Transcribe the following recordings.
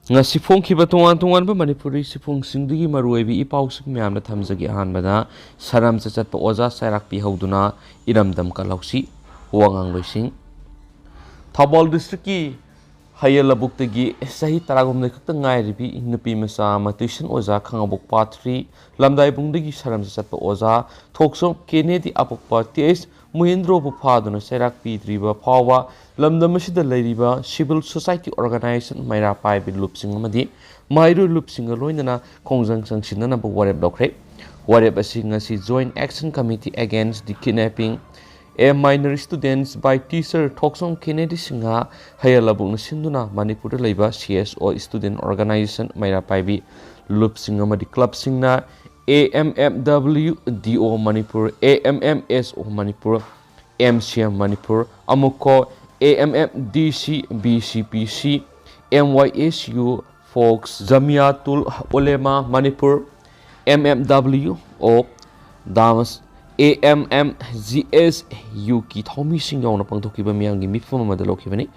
ngasi phongkhiba tongan tongan ba manipuri sifung singdigi maruibi ipausik myamna thamjagi ahanbada saram chachatpa oja sairak pi hauduna iramdam kalausi wangang loising Thabol district ki hayalabuk-tagi sahi taragumnai khakta ngairibi nupi macha ama tuition oja khangabuk pa3 lamdaibungdagi saram chachatpa oja thoksom Kennedy apokpa ts Muhindro bu phaduna sairak pidriba phawa lamdamasida leiriba civil society organization maira paibi lupsing amadi mairu lupsing loinana khongjang sangsinana bu warep dokre warep asi ngasi joint action committee against the kidnapping a minor students by teacher Thoksom Kennedy Singha hayalabuk na sinduna Manipur leiba CSO student organization maira paibi lupsing amadi club singna AMMWDO Manipur, AMMSO Manipur, MCM Manipur, Amuko, AMMDC, BCPC, MYSU, Folks, Jamiatul Ulema Manipur, MMW, O, Damas, AMMGS, Yuki, Tommy Singh, Pangtokiba Miangi, Mifama Madalokibani,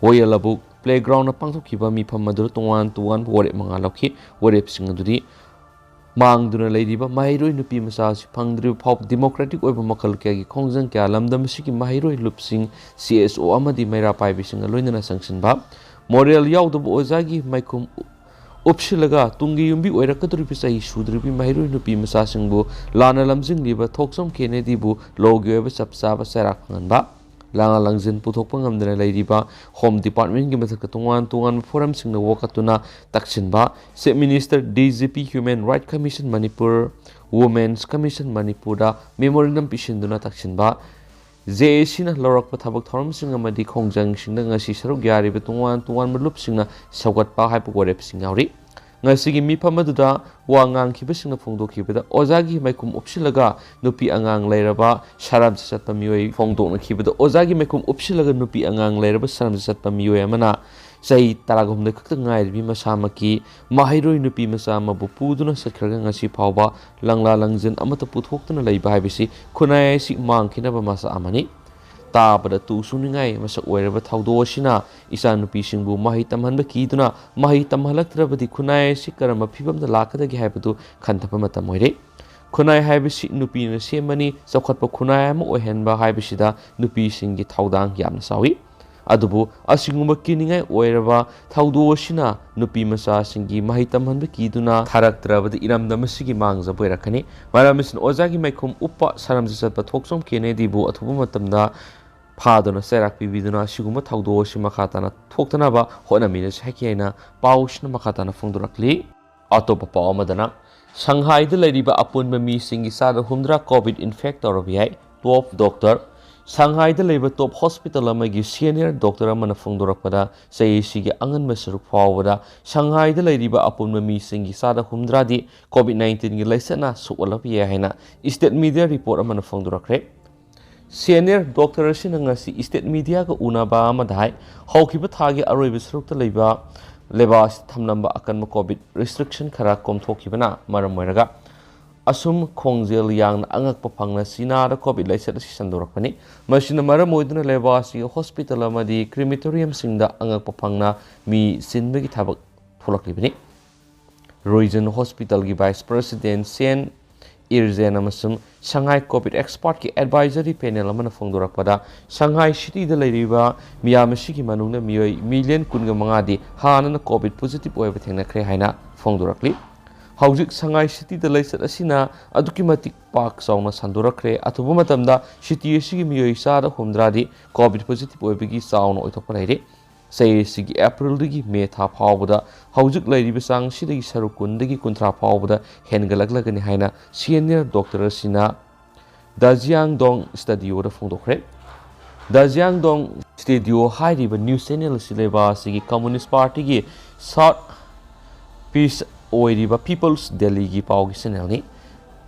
Oyalabuk, Playground, Pangtokiba, Mipamadur, Tuan, Wore Mangaloki, Wore Singadi. Mangduna leiriba mahiroi nupi macha si phangdri phop democratic oiba makal kya gi khongjang kya lamdam sigi mahiroi lupsing CSO amadi maira paibi singa loinana sanction ba moral yaudab ozagi maikum upsilaga tungi yumbi oirakadri pisai sudribi mahiroi nupi macha singbu lana lamjing liba Thoksom Kennedy bu logi oiba chapsa ba sarak phangan ba langa langjin puthokpa ngamdana leiriba home department gi mathak tungan forum singna wakatuna taksin ba se minister DGP human right commission Manipur women's commission Manipur da memorandum pisinduna taksin ba JAC na lorak pa thabak thoram singa madi khongjang singna ngasi saruk yari ba tungan malup singa sagat pa hai pugorep singauri ngasigi mipamaduda wangang khibasingna phongdokhibada ozagi maikum upsilaga nupi angang leiraba saram chatpa mioi phongdokna khibada ozagi maikum upsilaga nupi angang leiraba saram chatpa mioi amana sei taragumde khakta ngairbi masamaki mahairoi nupi masama bu puduna sakhraga ngasi phawba langla langjin amata puthoktuna leiba haibisi khunai si mangkhina ba masa amani tabada tu suningai masak oiraba thawdosina isa nupi singbu mahi tamhanba kiduna mahi tamhalaktrabadi khunai si karama phibamda lakadagi haibadu khanthapa matam oire khunai haibisi nupi na semani chawkhatpa khunai ama ohenba haibisida nupi singi thawdang yamna sawi adubu asingumba kiningai oiraba thawdosina nupi macha singi mahi tamhanba kiduna tharaktrabadi iramdamasigi mangja boirakani maramisin ozagi maikhum uppa saramji chatpa Thoksom Kennedy bu athuba matamda Padona Serak Bibiduna Shiguma Taudo Shimakatana Toktanaba Honamina Shakiana Paushna Makatana Fundurakli Autopa Madana Sanghai da Leiriba apunba misinggi sada humdra COVID infector obiai 12 doctor Sanghai da Leiriba top hospital amagi senior doctor amana Fundurakpada say shigi angan masaruk fawada Sanghai da Leiriba apunba misinggi sada humdra di COVID-19 gi laisana suwalapiya haina state media report amana Fundurakre Senior Doctor Sinangasi State Media ka unaba amadai hawkiba thagi aroiba sarukta leiba lebas thamnamba akanma COVID restriction khara komthokibana maram moiraga asum khongjel yang angakpa phangna sinada COVID laisat si sandorakpani masina maram moiduna lebasi hospital amadi crematorium singda angakpa phangna mi sinbagi thabak tholaklibani Roizen Hospital gi Vice President Sen Irzen amasung Shanghai COVID expert ki advisory panel amana phongdorakpada Shanghai city da leiriba miyamasi ki manungna miyoi million kunga mangadi hanana COVID positive oiba thengna khre haina phongdorakli haujik Shanghai city da leisat asina aduki matik pak sauna sandorakre athuba matamda city asigi miyoi sada humdradi COVID positive oibagi sauna oithokpa leire say sigi April digi May tha phawbada haujik leiriba sang sidagi sarukun digi kunthra phawbada hengalaglagani haina senior doctor sina Dajiang Dong Studio da Phongdokhre Dajiang Dong Studio hairiba news channel sileba sigi Communist Party gi South Peace oiriba People's Delhi gi pawgi channel ni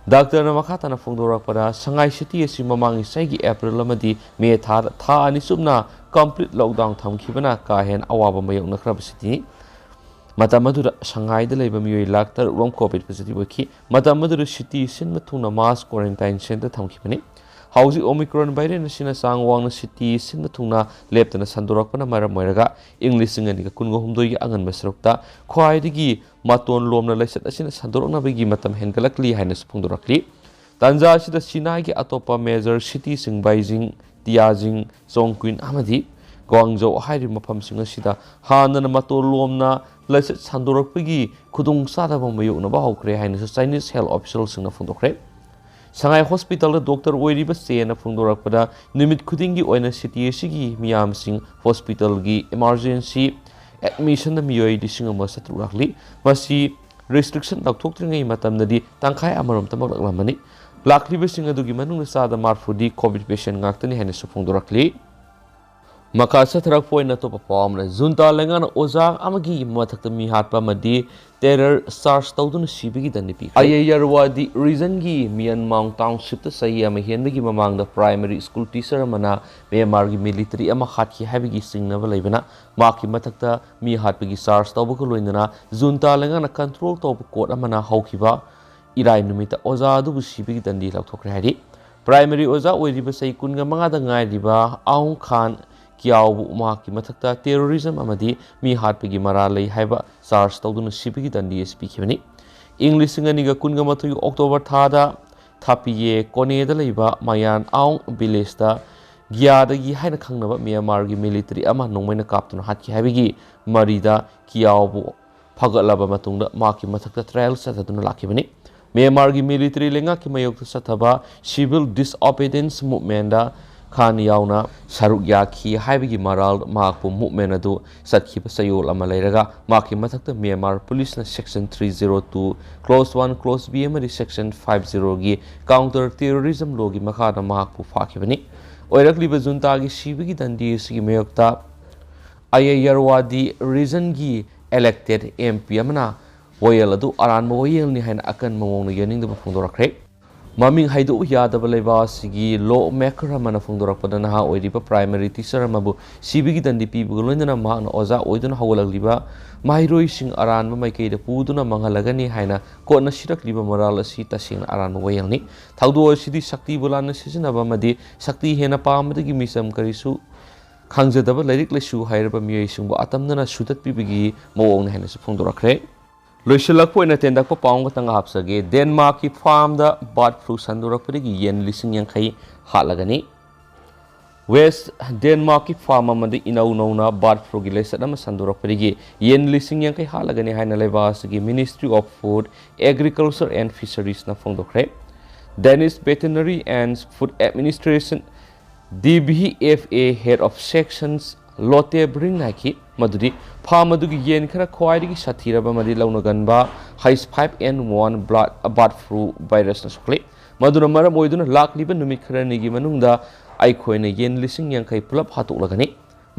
Doctor na makata na phongdorakpada Shanghai city asi mamangi saigi April amadi May tha ani subna complete lockdown thamkhibana ka hen awaba mayokna khrab city matamadu Shanghai da leiba miyoi laktar rom COVID positive ki matamadu city sin mathuna mass quarantine center thamkhibani ꯍꯧꯖꯤꯛ ꯑꯣꯃꯤꯀ꯭ꯔꯣꯟ ꯚꯥꯏꯔꯦꯟ ꯑꯁꯤꯅ ꯆꯥꯡ ꯋꯥꯡꯅ ꯁꯤꯇꯤꯁꯤꯡꯗ ꯊꯨꯡꯅ ꯂꯦꯞꯇꯅ ꯁꯟꯗꯣꯔꯛꯄꯅ ꯃꯔꯝ ꯑꯣꯏꯔꯒ ꯏꯪ 2019ꯒꯤ ꯑꯉꯟꯕ ꯁꯔꯨꯛꯇ ꯈ꯭ꯋꯥꯏꯗꯒꯤ ꯃꯇꯣꯟ ꯂꯣꯝꯅ ꯂꯩꯆꯠ ꯑꯁꯤꯅ ꯁꯟꯗꯣꯔꯛꯅꯕꯒꯤ ꯃꯇꯝ ꯍꯦꯟꯒꯠꯂꯛꯂꯤ ꯍꯥꯏꯅꯁꯨ ꯐꯣꯡꯗꯣꯔꯛꯂꯤ꯫ ꯇꯥꯟꯖꯥ ꯑꯁꯤꯗ ꯆꯤꯅꯥꯒꯤ ꯑꯇꯣꯞꯄ ꯃꯦꯖꯔ ꯁꯤꯇꯤꯁꯤꯡ ꯕꯥꯏꯖꯤꯡ, ꯇꯤꯌꯥꯖꯤꯡ, ꯆꯣꯡꯀ꯭ꯋꯤꯟ ꯑꯃꯗꯤ ꯒ꯭ꯋꯥꯡꯖꯧ ꯍꯥꯏꯔꯤꯕ ꯃꯐꯝꯁꯤꯡ ꯑꯁꯤꯗ ꯍꯥꯟꯅꯅ ꯃꯇꯣꯟ ꯂꯣꯝꯅ ꯂꯩꯆꯠ ꯁꯟꯗꯣꯔꯛꯄꯒꯤ ꯈꯨꯗꯣꯡꯆꯥꯗꯕ ꯃꯥꯌꯣꯛꯅꯕ ꯍꯧꯈ꯭ꯔꯦ ꯍꯥꯏꯅꯁꯨ ꯆꯥꯏꯅꯤꯖ ꯍꯦꯜꯊ ꯑꯣꯐꯤꯁꯤꯌꯦꯜꯁꯤꯡꯅ ꯐꯣꯡꯗꯣꯛꯈ꯭ꯔꯦ꯫ ꯁꯉꯥꯏ ꯍꯣꯁꯄꯤꯇꯥꯜꯗ ꯗꯣꯛꯇꯔ ꯑꯣꯏꯔꯤꯕ ꯆꯦꯅ ꯐꯣꯡꯗꯣꯔꯛꯄꯗ ꯅꯨꯃꯤꯠ ꯈꯨꯗꯤꯡꯒꯤ ꯑꯣꯏꯅ ꯁꯤꯇꯤ ꯑꯁꯤꯒꯤ ꯃꯤꯌꯥꯝꯁꯤꯡ ꯍꯣꯁꯄꯤꯇꯥꯜꯒꯤ ꯏꯃꯥꯔꯖꯦꯟꯁꯤ ꯑꯦꯗꯃꯤꯁꯟꯗ ꯃꯤꯑꯣꯏ 1,700 ꯂꯥꯛꯂꯤ꯫ ꯃꯁꯤ ꯔꯤꯁꯇ꯭ꯔꯤꯛꯁꯟ ꯂꯧꯊꯣꯛꯇ꯭ꯔꯤꯉꯩ ꯃꯇꯝꯗꯗꯤ ꯇꯪꯈꯥꯏ ꯑꯃꯔꯣꯝꯇꯃꯛ ꯂꯥꯛꯂꯝꯕꯅꯤ꯫ ꯂꯥꯛꯂꯤꯕꯁꯤꯡ ꯑꯗꯨꯒꯤ ꯃꯅꯨꯡꯗ 40% ꯀꯣꯚꯤꯗ ꯄꯦꯁꯦꯟ ꯉꯥꯛꯇꯅꯤ ꯍꯥꯏꯅꯁꯨ ꯐꯣꯡꯗꯣꯔꯛꯂꯤ꯫ ꯃꯈꯥ ꯆꯠꯊꯔꯛꯄ ꯑꯣꯏꯅ ꯑꯇꯣꯞꯄ ꯄꯥꯎ ꯑꯃꯅ ꯖꯨꯟꯇꯥ ꯂꯩꯉꯥꯛꯅ ꯑꯣꯖꯥ ꯑꯃꯒꯤ ꯃꯊꯛꯇ ꯃꯤ ꯍꯥꯠꯄ ꯑꯃꯗꯤ ꯇꯦꯔꯔ ꯆꯥꯔꯖ ꯇꯧꯗꯨꯅ ꯁꯤꯕꯒꯤ ꯗꯟꯗꯤ ꯄꯤꯈ꯭ꯔꯦ꯫ ꯑꯥꯏꯌꯥꯔꯋꯥꯗꯤ ꯔꯤꯖꯟꯒꯤ ꯃꯤꯌꯟꯃꯥꯡ ꯇꯥꯎꯟꯁꯤꯞꯇ ꯆꯍꯤ ꯑꯃ ꯍꯦꯟꯕꯒꯤ ꯃꯃꯥꯡꯗ ꯄ꯭ꯔꯥꯏꯃꯥꯔꯤ ꯁ꯭ꯀꯨꯜ ꯇꯤꯆꯔ ꯑꯃꯅ ꯃ꯭ꯌꯥꯟꯃꯥꯔꯒꯤ ꯃꯤꯂꯤꯇꯔꯤ ꯑꯃ ꯍꯥꯠꯈꯤ ꯍꯥꯏꯕꯒꯤ ꯆꯤꯡꯅꯕ ꯂꯩꯕꯅ ꯃꯍꯥꯛꯀꯤ ꯃꯊꯛꯇ ꯃꯤ ꯍꯥꯠꯄꯒꯤ ꯆꯥꯔꯖ ꯇꯧꯕꯒ ꯂꯣꯏꯅꯅ ꯖꯨꯟꯇꯥ ꯂꯩꯉꯥꯛꯅ ꯀꯟꯇ꯭ꯔꯣꯜ ꯇꯧꯕ ꯀꯣꯔꯠ ꯑꯃꯅ ꯍꯧꯈꯤꯕ ꯏꯔꯥꯏ ꯅꯨꯃꯤꯠꯇ ꯑꯣꯖꯥ ꯑꯗꯨꯕꯨ ꯁꯤꯕꯒꯤ ꯗꯟꯗꯤ ꯂꯧꯊꯣꯛꯈ꯭ꯔꯦ ꯍꯥꯏꯔꯤ꯫ ꯄ꯭ꯔꯥꯏꯃꯥꯔꯤ ꯑꯣꯖꯥ ꯑꯣꯏꯔꯤꯕ ꯆꯍꯤ 25ꯗ ꯉꯥꯏꯔꯤꯕ ꯑꯥꯎꯡ ꯈꯥꯟ ꯀꯤꯌꯥꯎꯕꯨ ꯃꯍꯥꯛꯀꯤ ꯃꯊꯛꯇ ꯇꯦꯔꯣꯔꯤꯖꯝ ꯑꯃꯗꯤ ꯃꯤ ꯍꯥꯠꯄꯒꯤ ꯃꯔꯥꯜ ꯂꯩ ꯍꯥꯏꯕ ꯆꯥꯔꯖ ꯇꯧꯗꯨꯅ ꯁꯤꯕꯒꯤ ꯗꯟꯗꯤ ꯑꯁꯤ ꯄꯤꯈꯤꯕꯅꯤ꯫ ꯏꯪ 2019 ꯑꯣꯛꯇꯣꯕꯔ ꯊꯥꯗ ꯊꯥꯄꯤꯌꯦ ꯀꯣꯅꯦꯗ ꯂꯩꯕ ꯃꯌꯥꯟ ꯑꯥꯎꯡ ꯚꯤꯂꯦꯖꯇ ꯒ꯭ꯌꯥꯗꯒꯤ ꯍꯥꯏꯅ ꯈꯪꯅꯕ ꯃ꯭ꯌꯥꯟꯃꯥꯔꯒꯤ ꯃꯤꯂꯤꯇꯔꯤ ꯑꯃ ꯅꯣꯡꯃꯩꯅ ꯀꯥꯞꯇꯨꯅ ꯍꯥꯠꯈꯤ ꯍꯥꯏꯕꯒꯤ ꯃꯔꯤꯗ ꯀꯤꯌꯥꯎꯕꯨ ꯐꯒꯠꯂꯕ ꯃꯇꯨꯡꯗ ꯃꯍꯥꯛꯀꯤ ꯃꯊꯛꯇ ꯇ꯭ꯔꯥꯌꯦꯜ ꯆꯠꯊꯗꯨꯅ ꯂꯥꯛꯈꯤꯕꯅꯤ꯫ ꯃ꯭ꯌꯥꯟꯃꯥꯔꯒꯤ ꯃꯤꯂꯤꯇꯔꯤ ꯂꯩꯉꯥꯛꯀꯤ ꯃꯥꯌꯣꯛꯇ ꯆꯠꯊꯕ ꯁꯤꯚꯤꯜ ꯗꯤꯁꯑꯣꯕꯤꯗꯤꯌꯦꯟꯁ ꯃꯨꯚꯃꯦꯟꯠꯗ ꯈꯥꯟ ꯌꯥꯎꯅ ꯁꯔꯨꯛ ꯌꯥꯈꯤ ꯍꯥꯏꯕꯒꯤ ꯃꯔꯥꯜ ꯃꯍꯥꯛꯄꯨ ꯃꯨꯚꯃꯦꯟꯠ ꯑꯗꯨ ꯆꯠꯈꯤꯕ ꯆꯌꯣꯜ ꯑꯃ ꯂꯩꯔꯒ ꯃꯍꯥꯛꯀꯤ ꯃꯊꯛꯇ ꯃ꯭ꯌꯥꯟꯃꯥꯔ ꯄꯨꯂꯤꯁꯅ ꯁꯦꯛꯁꯟ 302(1)(b) ꯑꯃꯗꯤ ꯁꯦꯛꯁꯟ 50ꯒꯤ ꯀꯥꯎꯟꯇꯔ ꯇꯦꯔꯣꯔꯤꯖꯝ ꯂꯣꯒꯤ ꯃꯈꯥꯗ ꯃꯍꯥꯛꯄꯨ ꯐꯥꯈꯤꯕꯅꯤ꯫ ꯑꯣꯏꯔꯛꯂꯤꯕ ꯖꯨꯟꯇꯥꯒꯤ ꯁꯤꯕꯒꯤ ꯗꯟꯗꯤ ꯑꯁꯤꯒꯤ ꯃꯥꯌꯣꯛꯇ ꯑꯥꯏꯌꯥꯔꯋꯥꯗꯤ ꯔꯤꯖꯟꯒꯤ ꯑꯦꯂꯦꯛꯇꯦꯗ MP ꯑꯃꯅ ꯋꯥꯌꯦꯜ ꯑꯗꯨ ꯑꯔꯥꯟꯕ ꯋꯥꯌꯦꯜꯅꯤ ꯍꯥꯏꯅ ꯑꯀꯟꯕ ꯃꯑꯣꯡꯗ ꯌꯥꯅꯤꯡꯗꯕ ꯐꯣꯡꯗꯣꯔꯛꯈ꯭ꯔꯦ꯫ ꯃꯃꯤꯡ ꯍꯥꯏꯗꯣꯛꯎ ꯌꯥꯗꯕ ꯂꯩꯕꯥꯛ ꯑꯁꯤꯒꯤ ꯂꯣ ꯃꯦꯀꯔ ꯑꯃꯅ ꯐꯣꯡꯗꯣꯔꯛꯄꯗ ꯅꯍꯥ ꯑꯣꯏꯔꯤꯕ ꯄ꯭ꯔꯥꯏꯃꯥꯔꯤ ꯇꯤꯆꯔ ꯑꯃꯕꯨ ꯁꯤꯕꯒꯤ ꯗꯟꯗꯤ ꯄꯤꯕꯒ ꯂꯣꯏꯅꯅ ꯃꯍꯥꯛꯅ ꯑꯣꯖꯥ ꯑꯣꯏꯗꯨꯅ ꯍꯧꯒꯠꯂꯛꯂꯤꯕ ꯃꯍꯩꯔꯣꯏꯁꯤꯡ ꯑꯔꯥꯟꯕ ꯃꯥꯏꯀꯩꯗ ꯄꯨꯗꯨꯅ ꯃꯥꯡꯍꯜꯂꯒꯅꯤ ꯍꯥꯏꯅ ꯀꯣꯔꯠꯅ ꯁꯤꯔꯛꯂꯤꯕ ꯃꯔꯥꯜ ꯑꯁꯤ ꯇꯁꯦꯡꯅ ꯑꯔꯥꯟꯕ ꯋꯥꯌꯦꯜꯅꯤ꯫ ꯊꯧꯗꯣꯛ ꯑꯁꯤꯗꯤ ꯁꯛꯇꯤꯕꯨ ꯂꯥꯟꯅ ꯁꯤꯖꯤꯟꯅꯕ ꯑꯃꯗꯤ ꯁꯛꯇꯤ ꯍꯦꯟꯅ ꯄꯥꯝꯕꯗꯒꯤ ꯃꯤꯆꯝ ꯀꯔꯤꯁꯨ ꯈꯪꯖꯗꯕ ꯂꯥꯏꯔꯤꯛ ꯂꯥꯏꯁꯨ ꯍꯩꯔꯕ ꯃꯤꯑꯣꯏꯁꯤꯡꯕꯨ ꯑꯇꯝꯅꯅ ꯁꯨꯗꯠꯄꯤꯕꯒꯤ ꯃꯑꯣꯡꯅꯤ ꯍꯥꯏꯅꯁꯨ ꯐꯣꯡꯗꯣꯔꯛꯈ꯭ꯔꯦ꯫ ꯂꯣꯏꯁꯤꯜꯂꯛꯄ ꯑꯣꯏꯅ ꯇꯦꯟꯗꯛꯄ ꯄꯥꯎ ꯑꯃꯇꯪ ꯍꯥꯞꯆꯒꯦ꯫ ꯗꯦꯟꯃꯥꯔꯛꯀꯤ ꯐꯥꯔꯝꯗ ꯕꯥꯔꯗ ꯐ꯭ꯂꯨ ꯁꯟꯗꯣꯔꯛꯄꯗꯒꯤ ꯌꯦꯟ 50,000 ꯍꯥꯠꯂꯒꯅꯤ꯫ ꯋꯦꯁ ꯗꯦꯟꯃꯥꯔꯛꯀꯤ ꯐꯥꯔꯝ ꯑꯃꯗ ꯏꯅꯧ ꯅꯧꯅ ꯕꯥꯔꯗ ꯐ꯭ꯂꯨꯒꯤ ꯂꯥꯏꯆꯠ ꯑꯃ ꯁꯟꯗꯣꯔꯛꯄꯗꯒꯤ ꯌꯦꯟ 50,000 ꯍꯥꯠꯂꯒꯅꯤ ꯍꯥꯏꯅ ꯂꯩꯕꯥꯛ ꯑꯁꯤꯒꯤ ministry of food, agriculture and ꯐꯤꯁꯔꯤꯁꯅ ꯐꯣꯡꯗꯣꯛꯈ꯭ꯔꯦ꯫ Danish veterinary and food administration (DVFA) head of sections ꯂꯣꯇꯦꯕ꯭ꯔꯤꯡꯅ ꯍꯥꯏꯈꯤ ꯃꯗꯨꯗꯤ ꯐꯥꯔꯝ ꯑꯗꯨꯒꯤ ꯌꯦꯟ ꯈꯔ ꯈ꯭ꯋꯥꯏꯗꯒꯤ ꯁꯥꯊꯤꯔꯕ ꯑꯃꯗꯤ ꯂꯧꯅꯒꯟꯕ H5N1 ꯕꯥꯔꯗ ꯐ꯭ꯂꯨ ꯚꯥꯏꯔꯁꯅ ꯁꯣꯛꯂꯤ꯫ ꯃꯗꯨꯅ ꯃꯔꯝ ꯑꯣꯏꯗꯨꯅ ꯂꯥꯛꯂꯤꯕ ꯅꯨꯃꯤꯠ ꯈꯔꯅꯤꯒꯤ ꯃꯅꯨꯡꯗ ꯑꯩꯈꯣꯏꯅ ꯌꯦꯟ 50,000 ꯄꯨꯂꯞ ꯍꯥꯠꯇꯣꯛꯂꯒꯅꯤ꯫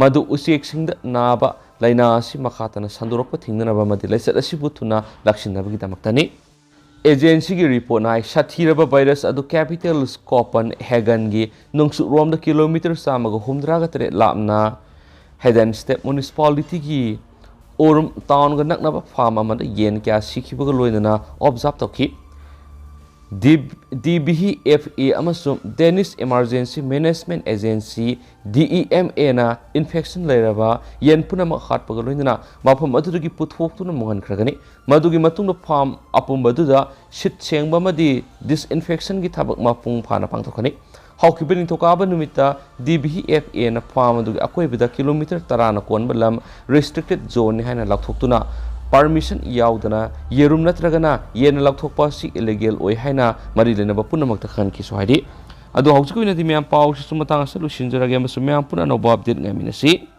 ꯃꯗꯨ ꯎꯆꯦꯛꯁꯤꯡꯗ ꯅꯥꯕ ꯂꯥꯏꯅꯥ ꯑꯁꯤ ꯃꯈꯥ ꯇꯥꯅ ꯁꯟꯗꯣꯔꯛꯄ ꯊꯤꯡꯅꯅꯕ ꯑꯃꯗꯤ ꯂꯥꯏꯆꯠ ꯑꯁꯤꯕꯨ ꯊꯨꯅ ꯂꯥꯛꯁꯤꯟꯅꯕꯒꯤꯗꯃꯛꯇꯅꯤ꯫ ꯑꯦꯖꯦꯟꯁꯤꯒꯤ ꯔꯤꯄꯣꯔꯠꯅ ꯍꯥꯏ ꯁꯥꯊꯤꯔꯕ ꯚꯥꯏꯔꯁ ꯑꯗꯨ ꯀꯦꯄꯤꯇꯦꯜ ꯀꯣꯄꯟꯍꯦꯒꯟꯒꯤ ꯅꯣꯡꯆꯨꯞꯔꯣꯝꯗ ꯀꯤꯂꯣꯃꯤꯇꯔ 138 ꯂꯥꯞꯅ ꯍꯦꯗꯦꯟꯁꯇꯦꯗ ꯃ꯭ꯌꯨꯅꯤꯁꯤꯄꯥꯂꯤꯇꯤꯒꯤ ꯑꯣꯔꯨꯝ ꯇꯥꯎꯟꯒ ꯅꯛꯅꯕ ꯐꯥꯔꯝ ꯑꯃꯗ ꯌꯦꯟ ꯀꯌꯥ ꯁꯤꯈꯤꯕꯒ ꯂꯣꯏꯅꯅ ꯑꯣꯕꯖꯥꯔꯕ ꯇꯧꯈꯤ꯫ DVFA ꯑꯃꯁꯨꯡ ꯗꯦꯅꯤꯁ ꯏꯃꯥꯔꯖꯦꯟꯁꯤ ꯃꯦꯅꯦꯖꯃꯦꯟꯠ ꯑꯦꯖꯦꯟꯁꯤ (DEMA)ꯅ ꯏꯟꯐꯦꯛꯁꯟ ꯂꯩꯔꯕ ꯌꯦꯟ ꯄꯨꯝꯅꯃꯛ ꯍꯥꯠꯄꯒ ꯂꯣꯏꯅꯅ ꯃꯐꯝ ꯑꯗꯨꯗꯒꯤ ꯄꯨꯊꯣꯛꯇꯨꯅ ꯃꯨꯡꯍꯟꯈ꯭ꯔꯒꯅꯤ꯫ ꯃꯗꯨꯒꯤ ꯃꯇꯨꯡꯗ ꯐꯥꯔꯝ ꯑꯄꯨꯝꯕ ꯑꯗꯨꯗ ꯁꯤꯠ ꯁꯦꯡꯕ ꯑꯃꯗꯤ ꯗꯤꯁꯏꯟꯐꯦꯛꯁꯟꯒꯤ ꯊꯕꯛ ꯃꯄꯨꯡ ꯐꯥꯅ ꯄꯥꯡꯊꯣꯛꯀꯅꯤ꯫ ꯍꯧꯈꯤꯕ ꯅꯤꯡꯊꯧꯀꯥꯕ ꯅꯨꯃꯤꯠꯇ DVFAꯅ ꯐꯥꯔꯝ ꯑꯗꯨꯒꯤ ꯑꯀꯣꯏꯕꯗ ꯀꯤꯂꯣꯃꯤꯇꯔ 10ꯅ ꯀꯣꯟꯕ ꯂꯝ ꯔꯦꯁꯇ꯭ꯔꯤꯛꯇꯦꯗ ꯖꯣꯟꯅꯤ ꯍꯥꯏꯅ ꯂꯥꯎꯊꯣꯛꯇꯨꯅ ꯄꯔꯃꯤꯁꯟ ꯌꯥꯎꯗꯅ ꯌꯦꯔꯨꯝ ꯅꯠꯇ꯭ꯔꯒꯅ ꯌꯦꯟ ꯂꯧꯊꯣꯛꯄ ꯑꯁꯤ ꯏꯂꯤꯒꯦꯜ ꯑꯣꯏ ꯍꯥꯏꯅ ꯃꯔꯤ ꯂꯩꯅꯕ ꯄꯨꯝꯅꯃꯛꯇ ꯈꯪꯍꯟꯈꯤꯁꯨ ꯍꯥꯏꯔꯤ꯫ ꯑꯗꯣ ꯍꯧꯖꯤꯛꯀꯤ ꯑꯣꯏꯅꯗꯤ ꯃꯌꯥꯝ ꯄꯥꯎꯁꯤꯁꯨ ꯃꯇꯥꯡ ꯑꯁꯤꯗ ꯂꯣꯏꯁꯤꯟꯖꯔꯒꯦ ꯑꯃꯁꯨꯡ ꯃꯌꯥꯝ ꯄꯨꯟꯅ ꯑꯅꯧꯕ ꯑꯞꯗꯦꯠ ꯉꯥꯏꯃꯤꯟꯅꯁꯤ꯫